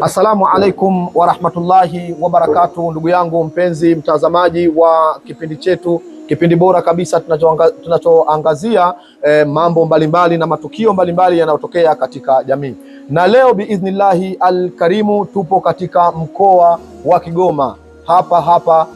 Assalamu alaikum warahmatullahi wabarakatuh, ndugu yangu mpenzi mtazamaji wa kipindi chetu, kipindi bora kabisa tunachoangazia mambo mbalimbali na matukio mbalimbali yanayotokea katika jamii. Na leo biidhnillahi alkarimu tupo katika mkoa wa Kigoma hapa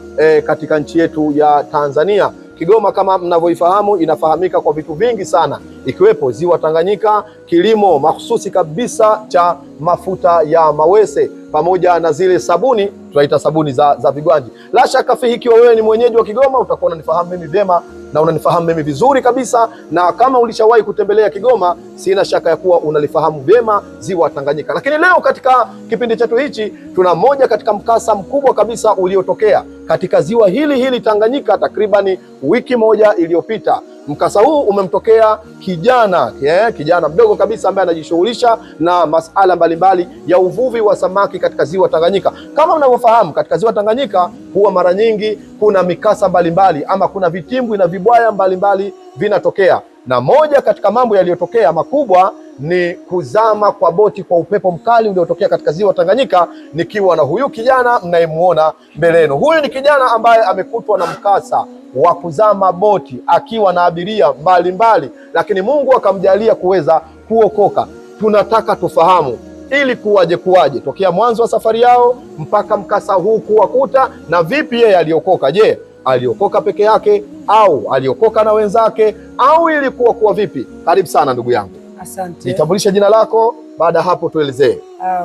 katika nchi yetu ya Tanzania. Kigoma kama mnavyoifahamu inafahamika kwa vitu vingi sana, ikiwepo ziwa Tanganyika, kilimo mahususi kabisa cha mafuta ya mawese pamoja na zile sabuni tunaita sabuni za vigwanji. La shaka fihi, ikiwa wewe ni mwenyeji wa Kigoma utakuwa unanifahamu mimi vyema na unanifahamu mimi vizuri kabisa, na kama ulishawahi kutembelea Kigoma sina shaka ya kuwa unalifahamu vyema ziwa Tanganyika. Lakini leo katika kipindi chetu hichi tuna moja katika mkasa mkubwa kabisa uliotokea katika ziwa hili Tanganyika takribani wiki moja iliyopita. Mkasa huu umemtokea kijana mdogo kabisa ambaye anajishughulisha na masala mbalimbali ya uvuvi wa samaki katika ziwa Tanganyika. Kama mnavyofahamu, katika ziwa Tanganyika huwa mara nyingi kuna mikasa mbalimbali ama kuna vitimbwi na vibwaya mbalimbali vinatokea, na moja katika mambo yaliyotokea makubwa ni kuzama kwa boti kwa upepo mkali uliotokea katika ziwa Tanganyika, nikiwa na huyu kijana mnayemuona mbele yenu. Huyu ni kijana ambaye amekutwa na mkasa wa kuzama boti akiwa na abiria mbalimbali, lakini Mungu akamjalia kuweza kuokoka. Tunataka tufahamu ili kuwaje tokea mwanzo wa safari yao mpaka mkasa huu kuwakuta, na vipi yeye aliokoka. Je, aliokoka peke yake au aliokoka na wenzake au ilikuwa vipi? Karibu sana ndugu yangu. Asante. Nitambulishe jina lako, baada ya hapo tuelezee.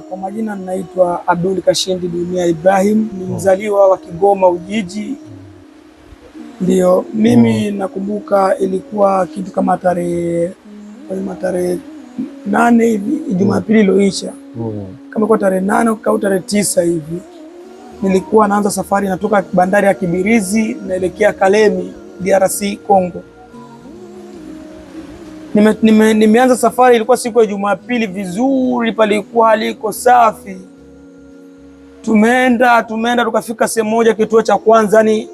Kwa majina ninaitwa Abdul Kashindi Dunia Ibrahim, ni mzaliwa wa Kigoma Ujiji. Ndio, mimi nakumbuka ilikuwa kitu kama tarehe 8 hivi, Jumapili iliyoisha. Kama kwa tarehe 8 au tarehe 9 hivi, nilikuwa naanza safari natoka bandari ya Kibirizi naelekea Kalemi, DRC Congo. Nimeanza safari, ilikuwa siku ya Jumapili vizuri, palikuwa haliko safi. Tumeenda tukafika sehemu moja, kituo cha kwanza, yani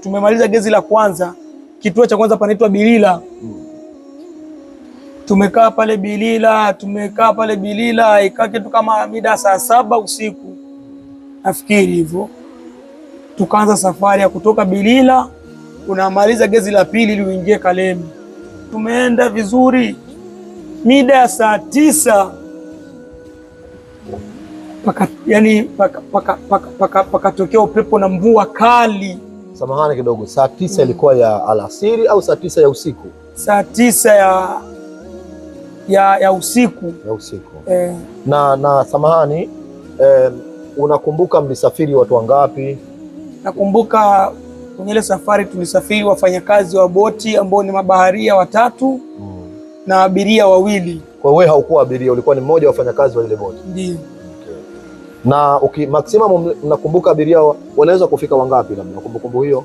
tumemaliza gezi la kwanza, kituo cha kwanza panaitwa Bilila. Tumekaa pale Bilila, ikaa kitu kama mida saa 7 usiku nafikiri hivyo. Tukaanza safari ya kutoka Bilila unamaliza gezi la pili ili uingie Kalemi. Tumeenda vizuri, mida ya saa 9 pakatokea upepo na mvua kali. Samahani kidogo, saa 9 ilikuwa ya alasiri au saa 9 ya usiku? Saa 9 ya usiku. Ya usiku. Na samahani, unakumbuka mlisafiri watu wangapi? Nakumbuka kwenye ile safari tulisafiri wafanyakazi wa boti ambao ni mabaharia 3 na abiria 2. Kwa wewe haukuwa abiria, ulikuwa ni mmoja wa wafanyakazi wa ile boti? Ndio. Na maximum nakumbuka abiria wanaweza kufika wangapi, labda nakumbukumbu hiyo?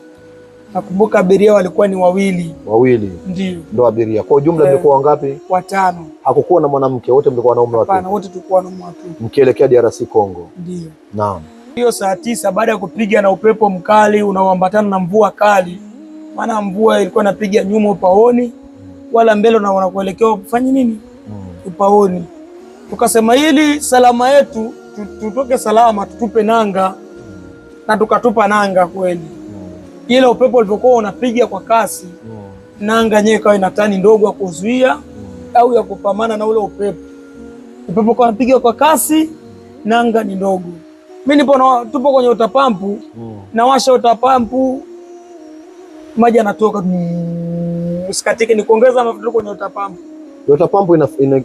Nakumbuka abiria walikuwa ni 2. 2? Ndio. Ndio abiria. Kwa ujumla mlikuwa wangapi? 5. Hakukuwa na mwanamke, wote mlikuwa wanaume watu? Hapana, wote tulikuwa wanaume watu. Mkielekea DRC Congo? Ndio. Naam. Hiyo saa 9 baada ya kupiga na upepo mkali unaoambatana na mvua kali, maana mvua ilikuwa inapiga nyuma upaoni wala mbele na wanakuelekea ufanye nini? Upaoni. Tukasema ili salama yetu tutoke salama, tutupe nanga, na tukatupa nanga kweli. Ile upepo ulivyokuwa unapiga kwa kasi, nanga yenyewe ikawa ina tani ndogo ya kuzuia au ya kupambana na ule upepo. Upepo kwa unapiga kwa kasi, nanga ni ndogo. Mimi tupo kwenye utapampu, nawasha utapampu, maji yanatoka, usikatike, ni kuongeza mafuta kwenye utapampu. Utapampu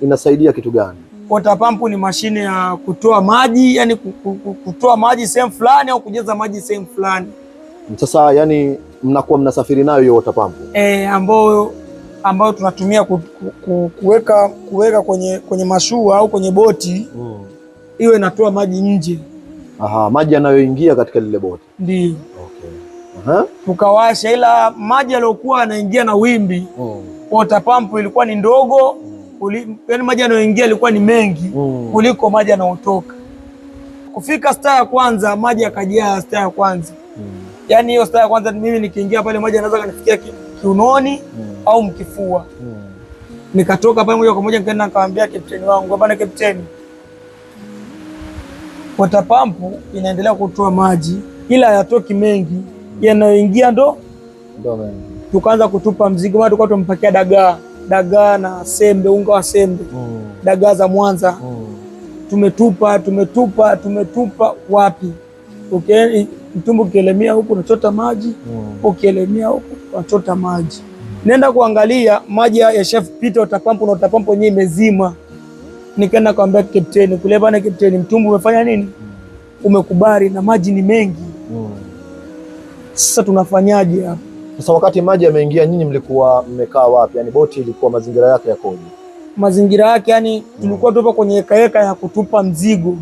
inasaidia kitu gani? Utapampu ni mashine ya kutoa maji, yani kutoa maji sehemu fulani au kujaza maji sehemu fulani. Sasa yani mnakuwa mnasafiri nayo hiyo utapampu? Ambayo tunatumia kuweka kwenye mashua au kwenye boti, iwe inatoa maji nje. Aha, maji yanayoingia katika lile boti. Ndio. Okay. Tukawasha, ila maji yaliokuwa yanaingia na wimbi water pump ilikuwa ni ndogo, yaani maji yanayoingia ilikuwa ni mengi kuliko maji yanayotoka. Kufika staa ya kwanza maji yakajaa staa ya kwanza. Yaani hiyo staa ya kwanza mimi nikiingia pale maji yanaweza kanifikia kiunoni au mkifua. Nikatoka pale moja kwa moja nikaenda nikamwambia kapteni wangu, bwana kapteni, water pump inaendelea kutoa maji ila hayatoki mengi, yanayoingia ndo mengi. Tukaanza kutupa mzigo, maana tulikuwa tumpakia dagaa na sembe, unga wa sembe, dagaa za Mwanza. Tumetupa wapi? Okay, mtumbu ukielemea huku unachota maji, ukielemea huku unachota maji. Nenda kuangalia maji ya chef pita water pump na water pump yenyewe imezima. Nikaenda kuambia kapteni kule, bana kapteni, mtumbu umefanya nini? Umekubali na maji ni mengi. Sasa tunafanyaje hapa? Sasa wakati maji yameingia, nyinyi mlikuwa mmekaa wapi? Yani boti ilikuwa mazingira yake yakoje? Mazingira yake yani tulikuwa tupo kwenye heka ya kutupa mzigo.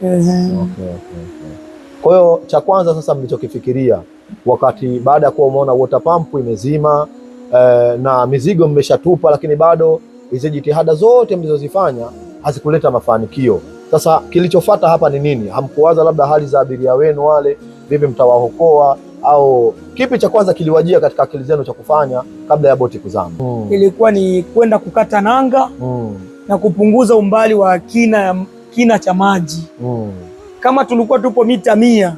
Okay. Kwa hiyo cha kwanza sasa mlichokifikiria wakati baada ya kuwa umeona water pump imezima na mizigo mmeshatupa, lakini bado hizo jitihada zote mlizozifanya hazikuleta mafanikio, sasa kilichofuata hapa ni nini? Hamkuwaza labda hali za abiria wenu wale, vipi mtawaokoa, au kipi cha kwanza kiliwajia katika akili zenu cha kufanya kabla ya boti kuzama? Ilikuwa ni kwenda kukata nanga na kupunguza umbali wa kina cha maji. Kama tulikuwa tupo mita 100,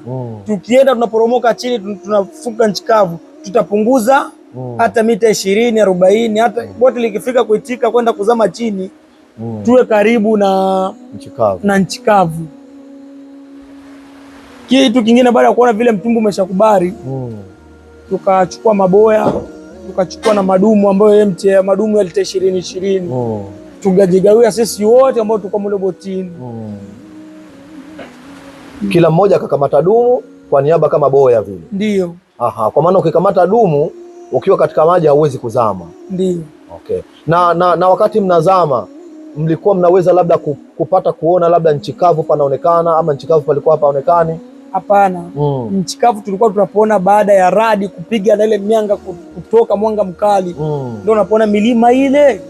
tukienda tunaporomoka chini tunafuka nchi kavu, tutapunguza hata mita 20, 40, hata boti likifika kuitika kwenda kuzama chini tuwe karibu na nchi kavu. Kitu kingine baada ya kuona vile mtumbu umeshakubali, tukachukua maboya, tukachukua na madumu ambayo madumu ya lita 20, tukajigawia sisi wote ambao tulikuwa mule botini. Kila mmoja akakamata dumu kwa niaba kama boya vile. Ndio. Aha, kwa maana ukikamata dumu ukiwa katika maji hauwezi kuzama. Ndio. Okay. Na wakati mnazama mlikuwa mnaweza labda kupata kuona labda nchi kavu panaonekana, ama nchi kavu palikuwa hapaonekani? Hapana. Nchi kavu tulikuwa tunapoona baada ya radi kupiga na ile mianga kutoka mwanga mkali, ndio unapoona milima ile.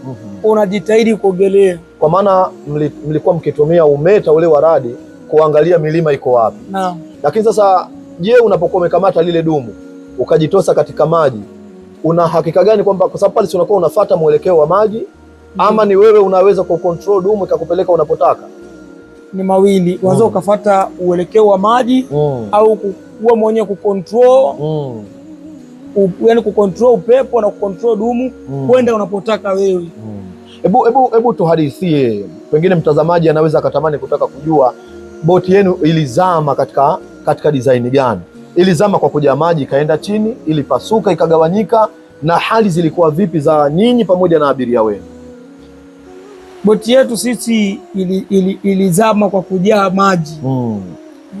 Unajitahidi kuogelea, kwa maana mlikuwa mkitumia umeta ule wa radi kuangalia milima iko wapi. Naam. Lakini sasa je, unapokuwa umekamata lile dumu ukajitosa katika maji, una hakika gani kwamba, kwa sababu pale si unakuwa unafuata mwelekeo wa maji, ama ni wewe unaweza kucontrol dumu ikakupeleka unapotaka? Ni mawili, unaweza ukafuata uelekeo wa maji au kuwa mwenye kucontrol, yani kucontrol upepo na kucontrol dumu kwenda unapotaka wewe. Hebu tuhadithie, pengine mtazamaji anaweza akatamani kutaka kujua boti yenu ilizama katika design gani? Ilizama kwa kujaa maji ikaenda chini, ilipasuka ikagawanyika, na hali zilikuwa vipi za nyinyi pamoja na abiria wenu? Boti yetu sisi ilizama kwa kujaa maji.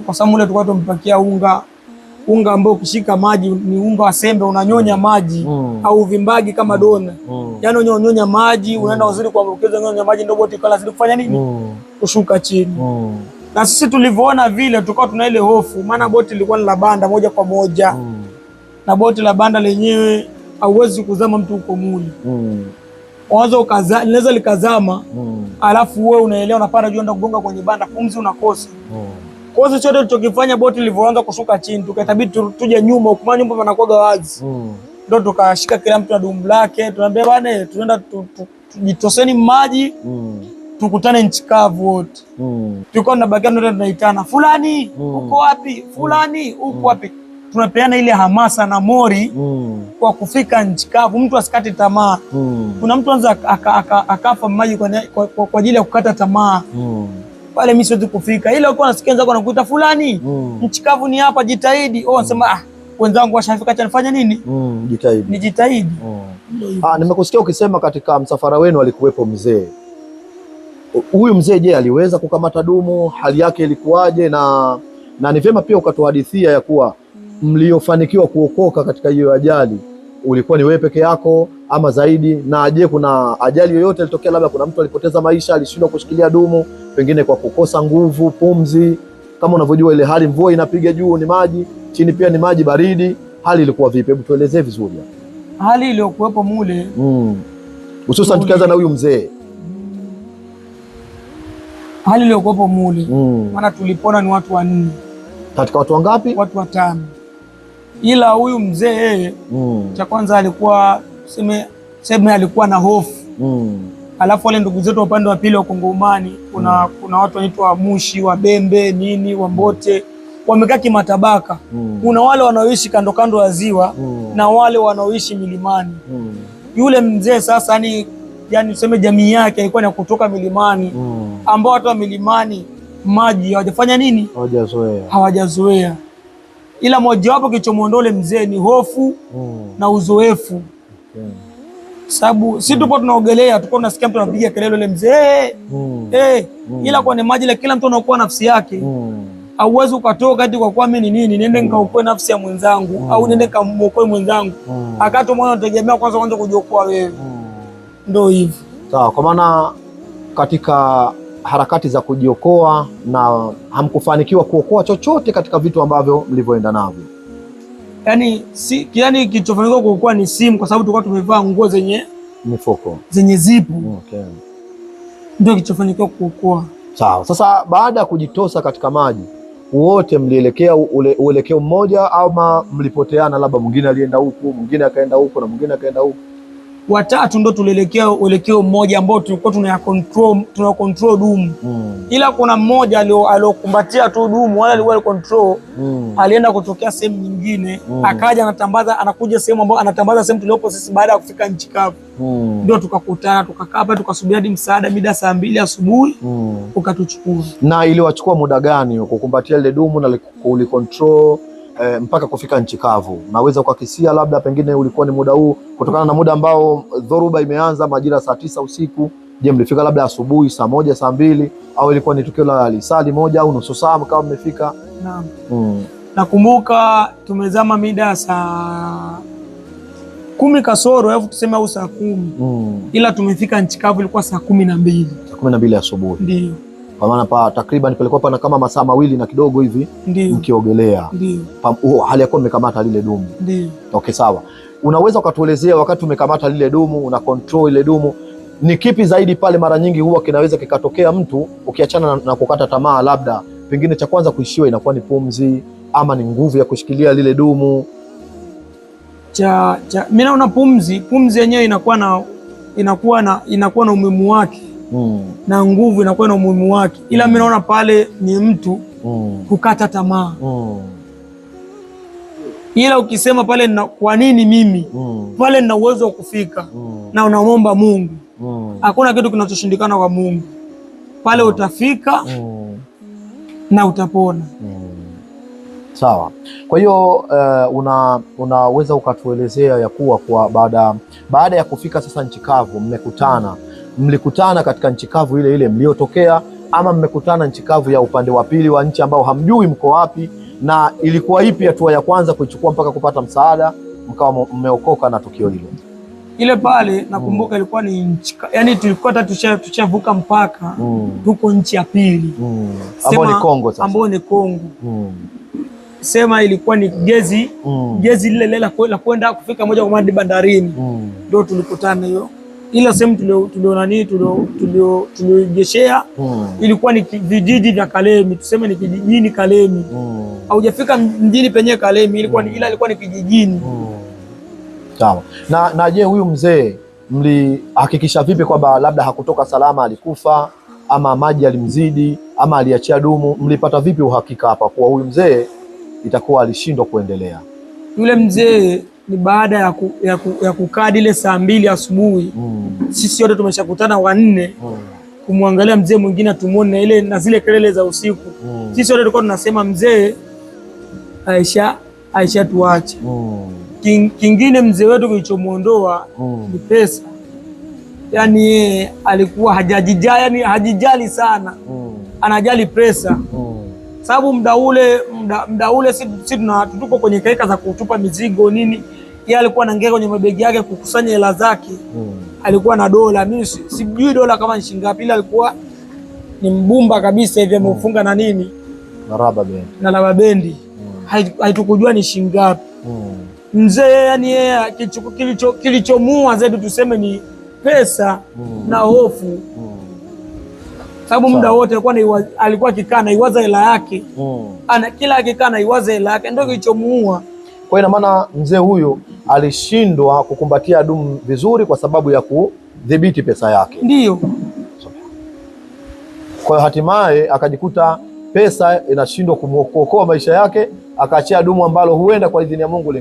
Kwa sababu ule tulikuwa tumepakia unga ambao ukishika maji ni unga wa sembe, unanyonya maji au vimbagi kama dona. Yaani unanyonya maji, unaenda uzuri kuambukiza unanyonya maji, ndio boti ikala zidi kufanya nini? Kushuka chini. Na sisi tulivyoona vile tukao tuna ile hofu, maana boti ilikuwa ni la banda moja kwa moja. Na boti la banda lenyewe hauwezi kuzama mtu uko muli. Linaweza likazama, alafu wewe unaelewa unapanda juu enda kugonga kwenye banda, pumzi unakosa. Kwa hiyo chote tulichokifanya, boti ilivyoanza kushuka chini, tukaitabidi tuje nyuma, huko nyumba panakuwa wazi. Ndio tukashika kila mtu na dumu lake, tunaambia bwana, tunaenda tujitoseni maji, tukutane nchi kavu wote. Tulikuwa tunabakia ndio tunaitana, fulani uko wapi? Fulani uko wapi? Tunapeana ile hamasa na mori kwa kufika nchi kavu, mtu asikate tamaa. Kuna mtu anza akafa maji kwa ajili ya kukata tamaa. Pale mimi siwezi kufika. Ile uko nasikia wenzako wanakuita fulani, nchi kavu ni hapa, jitahidi. Wanasema wenzangu washafika, acha nifanye nini? Jitahidi. Nijitahidi. Nimekusikia ukisema katika msafara wenu alikuwepo mzee. Huyu mzee je, aliweza kukamata dumu? Hali yake ilikuwaje? Na ni vyema pia ukatuhadithia ya kuwa mliofanikiwa kuokoka katika hiyo ajali ulikuwa ni wewe peke yako ama zaidi? Na je, kuna ajali yoyote ilitokea, labda kuna mtu alipoteza maisha, alishindwa kushikilia dumu pengine kwa kukosa nguvu, pumzi? Kama unavyojua ile hali, mvua inapiga, juu ni maji, chini pia ni maji baridi, hali ilikuwa vipi? Hebu tuelezee vizuri hali iliyokuwepo mule, hususan tukianza na huyu mzee. Hali iliyokuwepo mule, maana tulipona ni watu 4 katika watu wangapi? Watu 5. Ila huyu mzee yeye cha kwanza alikuwa sema alikuwa na hofu. Alafu wale ndugu zetu upande wa pili wa Kongomani kuna watu wanaitwa Mushi, Wabembe, nini, Wambote, wamekaa kimatabaka. Kuna wale wanaoishi kando kando ya ziwa na wale wanaoishi milimani. Yule mzee sasa yani tuseme jamii yake ilikuwa ni kutoka milimani, ambao watu wa milimani maji hawajafanya nini? Hawajazoea. Ila mojawapo kilichomuondoa yule mzee ni hofu na uzoefu. Sababu si tupo tunaogelea, tupo tunasikia mtu anapiga kelele yule mzee ila kwa ni maji, kila mtu anaokoa nafsi yake. Hauwezi ukatoka ati kwa kuwa mimi ni nini niende nikaokoe nafsi ya mwenzangu au niende kamuokoe mwenzangu, akato mwana unategemea kwanza kujiokoa wewe. Ndio hivyo. Sawa, kwa maana katika harakati za kujiokoa na hamkufanikiwa kuokoa chochote katika vitu ambavyo mlivyoenda navyo. Yani kilichofanikiwa kuokoa ni simu, kwa sababu tulikuwa tumevaa nguo zenye mifuko zenye zipu. Ndio kilichofanikiwa kuokoa. Sawa. Sasa baada ya kujitosa katika maji, wote mlielekea uelekeo mmoja au mlipoteana? Labda mwingine alienda huku, mwingine akaenda huku na mwingine akaenda huku. Watatu ndo tulielekea uelekeo mmoja ambao tulikuwa tuna control dumu. Ila kuna mmoja aliokumbatia tu dumu, wala alikuwa control alienda kutokea sehemu nyingine, akaja anakuja sehemu ambayo anatambaza sehemu tuliopo sisi. Baada ya kufika nchi kavu ndio tukakutana, tukakaa hapa tukasubiri hadi msaada mida saa 2 asubuhi ukatuchukua. Na iliwachukua muda gani kukumbatia ile dumu na kulicontrol mpaka kufika nchi kavu? Naweza ukakisia labda pengine ulikuwa ni muda huu kutokana na muda ambao dhoruba imeanza majira saa 9 usiku. Je, mlifika labda asubuhi saa 1 saa 2 au ilikuwa ni tukio la lisali moja au nusu saa kama mmefika? Naam. Nakumbuka tumezama mida saa 10 kasoro alafu tuseme au saa 10. Ila tumefika nchi kavu ilikuwa saa 12. Saa 12 asubuhi. Ndio. Kwa maana takriban palikuwa pana kama masaa 2 na kidogo hivi mkiogelea. Hali yako mmekamata lile dumu. Ndio. Okay, sawa. Unaweza ukatuelezea wakati umekamata lile dumu, una control ile dumu, ni kipi zaidi pale mara nyingi huwa kinaweza kikatokea mtu ukiachana na kukata tamaa? Labda pengine cha kwanza kuishiwa inakuwa ni pumzi ama ni nguvu ya kushikilia lile dumu? Mimi naona pumzi yenyewe inakuwa na umuhimu wake. Na nguvu inakuwa na umuhimu wake, ila mimi naona pale ni mtu kukata tamaa. Ila ukisema pale kwa nini mimi pale nina uwezo wa kufika na unaomba Mungu, hakuna kitu kinachoshindikana kwa Mungu. Pale utafika na utapona. Sawa. Kwa hiyo unaweza ukatuelezea ya kuwa baada ya kufika sasa nchi kavu mlikutana katika nchi kavu ile ile mliotokea, ama mmekutana nchi kavu ya upande wa pili wa nchi ambao hamjui mko wapi? Na ilikuwa ipi hatua ya kwanza kuichukua mpaka kupata msaada mkawa mmeokoka na tukio hilo? Ile pale nakumbuka ilikuwa ni nchi, yani tulikuwa tushavuka mpaka tuko nchi ya pili ambao ni Kongo sasa. Ambao ni Kongo. Sema ilikuwa ni gezi lile la kwenda kufika moja kwa moja bandarini. Ndio tulikutana hiyo. Ila sehemu tuliogeshea ilikuwa ni vijiji vya Kalemi, tuseme ni kijijini Kalemi. Haujafika mjini penye Kalemi, ilikuwa ni kijijini. Sawa. Na je, huyu mzee mlihakikisha vipi kwamba labda hakutoka salama, alikufa ama maji alimzidi ama aliachia dumu? Mlipata vipi uhakika hapa kuwa huyu mzee itakuwa alishindwa kuendelea? Yule mzee ni baada ya kukaa ile saa 2 asubuhi, sisi wote tumeshakutana 4 kumwangalia mzee mwingine tumuone ile na zile kelele za usiku. Sisi wote tulikuwa tunasema mzee Aisha tuache. Kingine mzee wetu kilichomuondoa ni pesa. Yani yeye alikuwa hajijali sana, anajali pesa. Sababu muda ule si tuko kwenye kaika za kutupa mizigo nini, yeye alikuwa anaingia kwenye mabegi yake kukusanya hela zake. Alikuwa na dola, mimi sijui dola kama ni shilingi ngapi, ila alikuwa ni mbumba kabisa hivi, ameufunga na nini na raba bendi. Haitukujua ni shilingi ngapi. Mzee yani yeye kilichomuua zaidi tuseme ni pesa na hofu. Sababu muda wote alikuwa akikaa na iwaza hela yake. Kila akikaa na iwaza hela yake, ndio kilichomuua. Kwa hiyo ina maana mzee huyu alishindwa kukumbatia dumu vizuri kwa sababu ya kudhibiti pesa yake. Ndio. Kwa hiyo hatimaye akajikuta pesa inashindwa kuokoa maisha yake, akaachia dumu ambalo huenda kwa idhini ya Mungu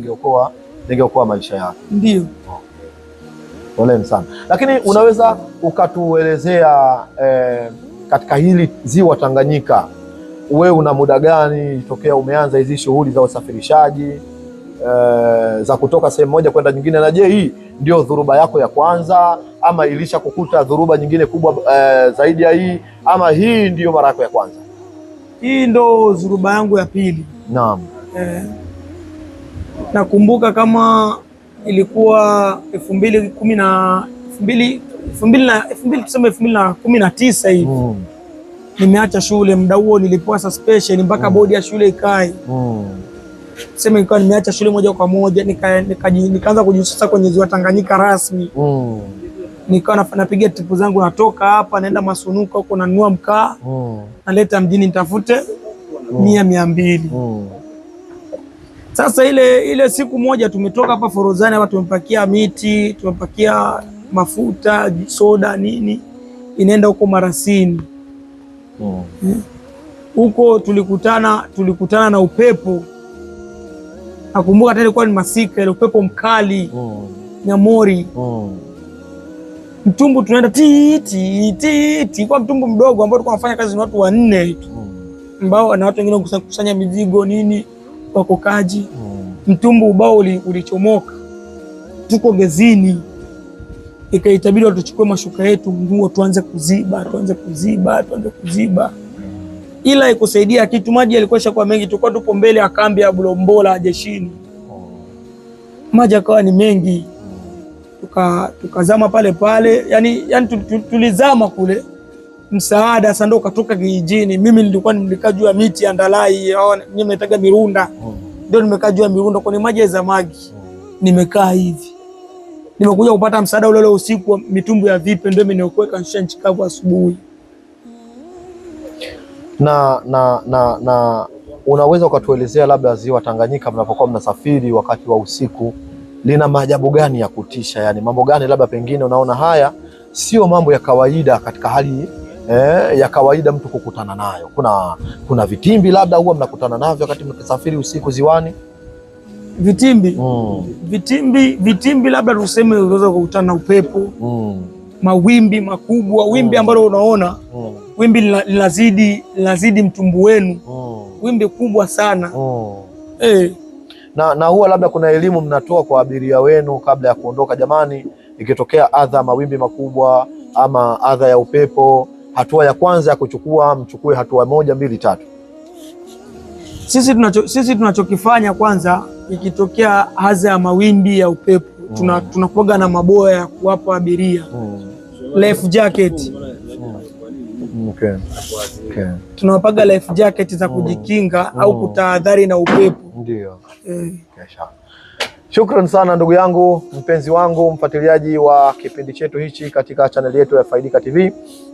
lingeokoa maisha yake. Ndio. Poleni sana. Lakini unaweza ukatuelezea katika hili ziwa Tanganyika, wewe una muda gani tokea umeanza hizi shughuli za usafirishaji za kutoka sehemu moja kwenda nyingine, na je, hii ndio dhuruba yako ya kwanza ama ilisha kukuta dhuruba nyingine kubwa zaidi ya hii, ama hii ndio mara yako ya kwanza? Hii ndo dhuruba yangu ya pili. Naam. Nakumbuka kama ilikuwa 2019 hivi. Nimeacha shule muda huo, nilipewa suspension mpaka bodi ya shule ikae. Sema nikawa nimeacha shule moja kwa moja, nikaanza kujihusisha kwenye ziwa Tanganyika rasmi. Nikawa napiga tipu zangu, natoka hapa naenda Masunuka huko, nanunua mkaa naleta mjini nitafute 100-200. Sasa ile siku moja tumetoka hapa Forodhani hapa, tumepakia miti, tumepakia mafuta, soda, nini, inaenda huko Marasini. Huko tulikutana na upepo. Nakumbuka hata ilikuwa ni masika, ile upepo mkali, Nyamori. Mtumbu tunaenda ti kwa mtumbu mdogo ambao tulikuwa tunafanya kazi na watu 4 ambao na watu wengine kukusanya mizigo nini, wako kaji. Mtumbu ubao ulichomoka, tuko gezini, ikaitabidi tuchukue mashuka yetu, nguo, tuanze kuziba. Ila ikusaidia kitu, maji yalikuwa shakuwa mengi, tulikuwa tupo mbele ya kambi ya Bulombola jeshini. Maji yakawa ni mengi, tukazama pale, yani tulizama kule. Msaada sasa ndo ukatoka kijijini. Mimi nilikaa juu ya miti ya ndalai, au nyinyi mnaitaga mirunda. Ndio nimekaa juu ya mirunda kwenye maji ya zamagi. Nimekaa hivi. Nimekuja kupata msaada ule usiku, mitumbu ya vipe ndio imeniokoa nishia nchi kavu asubuhi. Na unaweza ukatuelezea labda ziwa Tanganyika mnapokuwa mnasafiri wakati wa usiku lina maajabu gani ya kutisha? Yani mambo gani labda pengine unaona haya sio mambo ya kawaida katika hali ya kawaida mtu kukutana nayo? Kuna vitimbi labda huwa mnakutana navyo wakati mkisafiri usiku ziwani? Vitimbi labda tuseme unaweza kukutana na upepo, mawimbi makubwa, wimbi ambalo unaona wimbi linazidi mtumbu wenu, wimbi kubwa sana. Na huwa labda kuna elimu mnatoa kwa abiria wenu kabla ya kuondoka, jamani, ikitokea adha mawimbi makubwa ama adha ya upepo, hatua ya kwanza ya kuchukua, mchukue hatua 1, 2, 3? Sisi tunachokifanya kwanza, ikitokea adha ya mawimbi ya upepo, tunakuaga na maboya ya kuwapa abiria, life jacket. Okay. Tunawapaga life jacket za kujikinga au kutahadhari na upepo. Ndio. Shukran sana ndugu yangu, mpenzi wangu, mfuatiliaji wa kipindi chetu hichi katika chaneli yetu ya Faidika TV.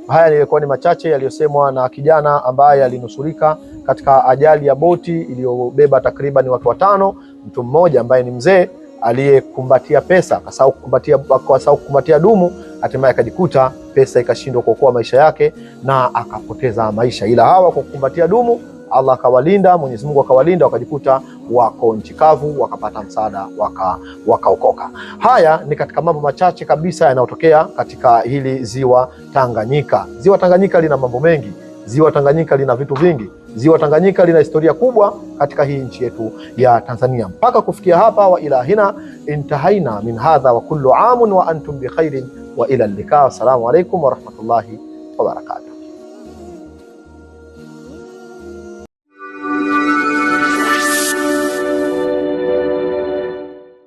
Haya yalikuwa ni machache yaliyosemwa na kijana ambaye alinusurika katika ajali ya boti iliyobeba takriban watu 5. Mtu mmoja ambaye ni mzee aliyekumbatia pesa, akasahau kukumbatia dumu, hatimaye akajikuta pesa ikashindwa kuokoa maisha yake na akapoteza maisha. Ila hawa kwa kukumbatia dumu, Allah akawalinda, Mwenyezi Mungu akawalinda, wakajikuta wako nchi kavu, wakapata msaada, wakaokoka. Haya ni katika mambo machache kabisa yanayotokea katika hili ziwa Tanganyika. Ziwa Tanganyika lina mambo mengi. Ziwa Tanganyika lina vitu vingi. Ziwa Tanganyika lina historia kubwa katika hii nchi yetu ya Tanzania. Mpaka kufikia hapa, wa ila hina intahaina min hadha wa kullu amun wa antum bi khairin wa ila al-liqa. Assalamu alaikum wa rahmatullahi wa barakatuh.